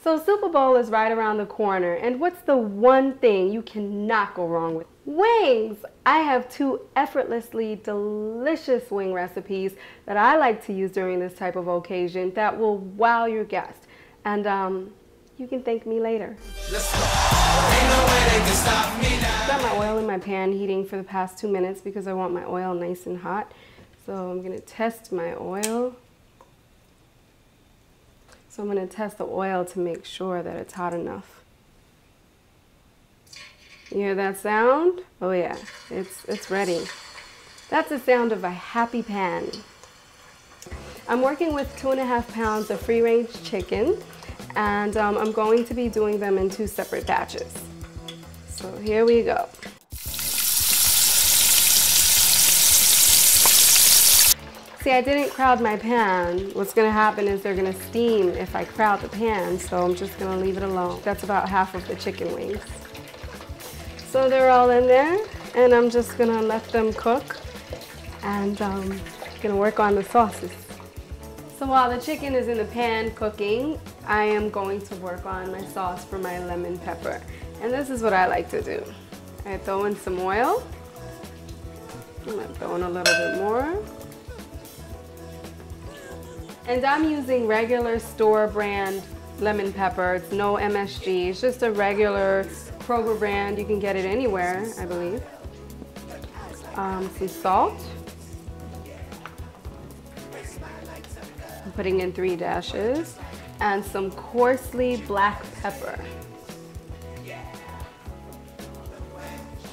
So Super Bowl is right around the corner, and what's the one thing you cannot go wrong with? Wings! I have 2 effortlessly delicious wing recipes that I like to use during this type of occasion that will wow your guest. And you can thank me later. Got my oil in my pan heating for the past 2 minutes because I want my oil nice and hot. So I'm gonna test my oil. So I'm going to test the oil to make sure that it's hot enough. You hear that sound? Oh yeah, it's ready. That's the sound of a happy pan. I'm working with 2.5 pounds of free-range chicken, and I'm going to be doing them in 2 separate batches. So here we go. See, I didn't crowd my pan. What's gonna happen is they're gonna steam if I crowd the pan, so I'm just gonna leave it alone. That's about half of the chicken wings. So they're all in there, and I'm just gonna let them cook, and gonna work on the sauces. So while the chicken is in the pan cooking, I am going to work on my sauce for my lemon pepper. And this is what I like to do. I throw in some oil. I'm gonna throw in a little bit more. And I'm using regular store brand lemon pepper. It's no MSG. It's just a regular Kroger brand. You can get it anywhere, I believe. Some salt. I'm putting in 3 dashes. And some coarsely black pepper.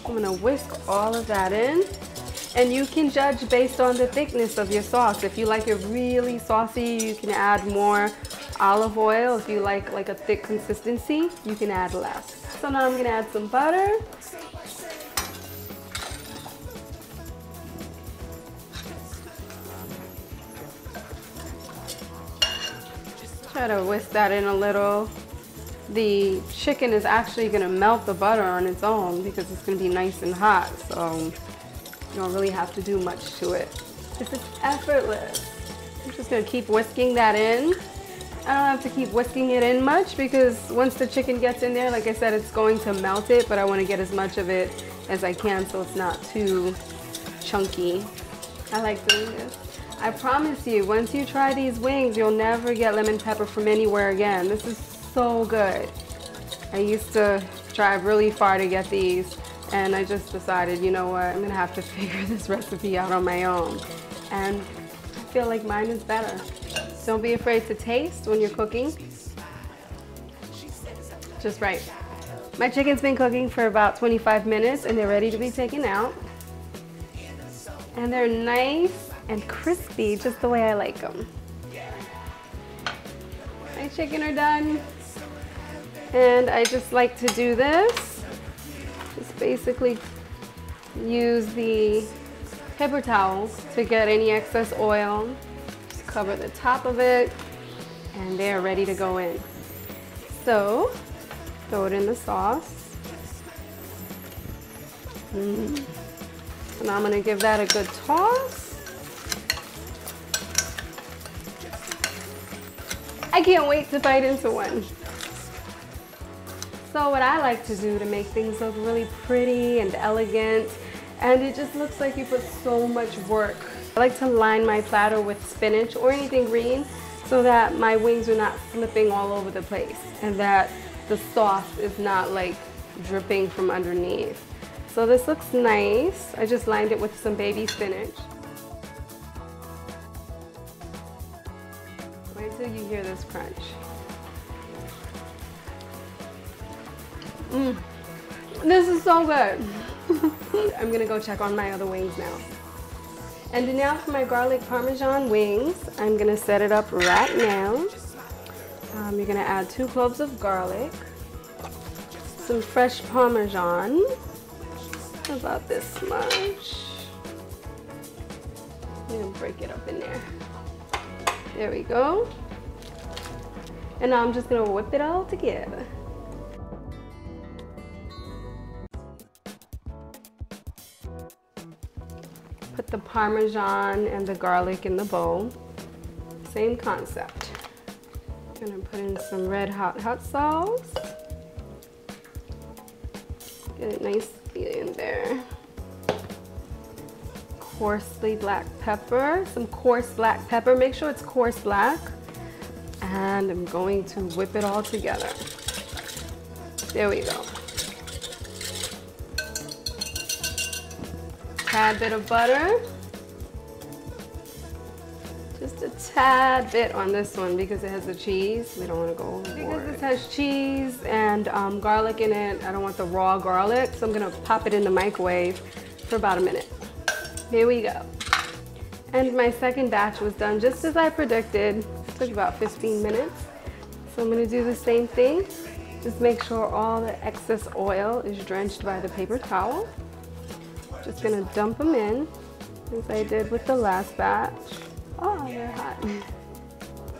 I'm gonna whisk all of that in. And you can judge based on the thickness of your sauce. If you like it really saucy, you can add more olive oil. If you like a thick consistency, you can add less. So now I'm gonna add some butter. Try to whisk that in a little. The chicken is actually gonna melt the butter on its own because it's gonna be nice and hot. So you don't really have to do much to it. This is effortless. I'm just gonna keep whisking that in. I don't have to keep whisking it in much because once the chicken gets in there, like I said, it's going to melt it, but I wanna get as much of it as I can so it's not too chunky. I like doing this. I promise you, once you try these wings, you'll never get lemon pepper from anywhere again. This is so good. I used to drive really far to get these, and I just decided, you know what, I'm gonna have to figure this recipe out on my own. And I feel like mine is better. Don't be afraid to taste when you're cooking. Just right. My chicken's been cooking for about 25 minutes and they're ready to be taken out. And they're nice and crispy, just the way I like them. My chicken are done. And I just like to do this. Just basically use the paper towel to get any excess oil. Just cover the top of it and they're ready to go in. So throw it in the sauce. And I'm gonna give that a good toss. I can't wait to bite into one. So what I like to do to make things look really pretty and elegant, and it just looks like you put so much work. I like to line my platter with spinach or anything green so that my wings are not flipping all over the place and that the sauce is not like dripping from underneath. So this looks nice. I just lined it with some baby spinach. Wait till you hear this crunch. This is so good. I'm gonna go check on my other wings now. And now for my garlic parmesan wings, I'm gonna set it up right now. You're gonna add 2 cloves of garlic, some fresh parmesan, about this much. I'm gonna break it up in there. There we go. And now I'm just gonna whip it all together. Put the parmesan and the garlic in the bowl. Same concept. Gonna put in some red hot sauce. Get it nicely in there. Coarsely black pepper, some coarse black pepper. Make sure it's coarse black. And I'm going to whip it all together. There we go. Tad bit of butter. Just a tad bit on this one because it has the cheese. We don't want to go overboard. Because this has cheese and garlic in it, I don't want the raw garlic, so I'm gonna pop it in the microwave for about a minute. Here we go. And my second batch was done just as I predicted. It took about 15 minutes. So I'm gonna do the same thing. Just make sure all the excess oil is drenched by the paper towel. Just gonna dump them in, as I did with the last batch. Oh, they're hot.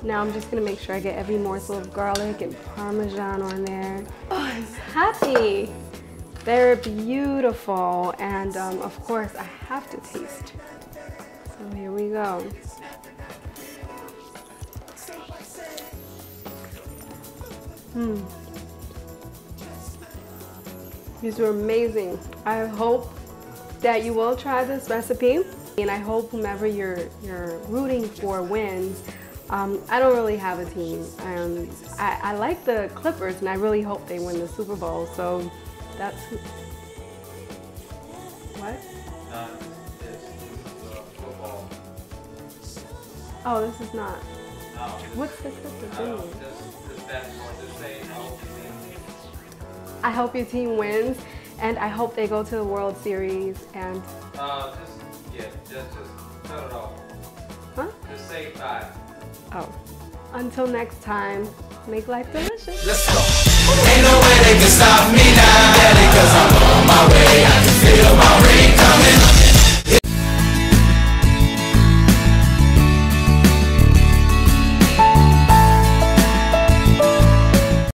Now I'm just gonna make sure I get every morsel of garlic and Parmesan on there. Oh, I'm happy. They're beautiful, and of course I have to taste. So here we go. These were amazing. I hope that you will try this recipe, and I hope whomever you're rooting for wins. I don't really have a team. I like the Clippers, and I really hope they win the Super Bowl. So that's what? This is football. Oh, this is not. No. What's the Clippers doing? Just that part. Just say I hope your team wins, and I hope they go to the World Series. And just cut it off. huh? Just say 5. Oh. Until next time, make life delicious. Let's go. Ain't no way they can stop me now, daddy, 'cause I'm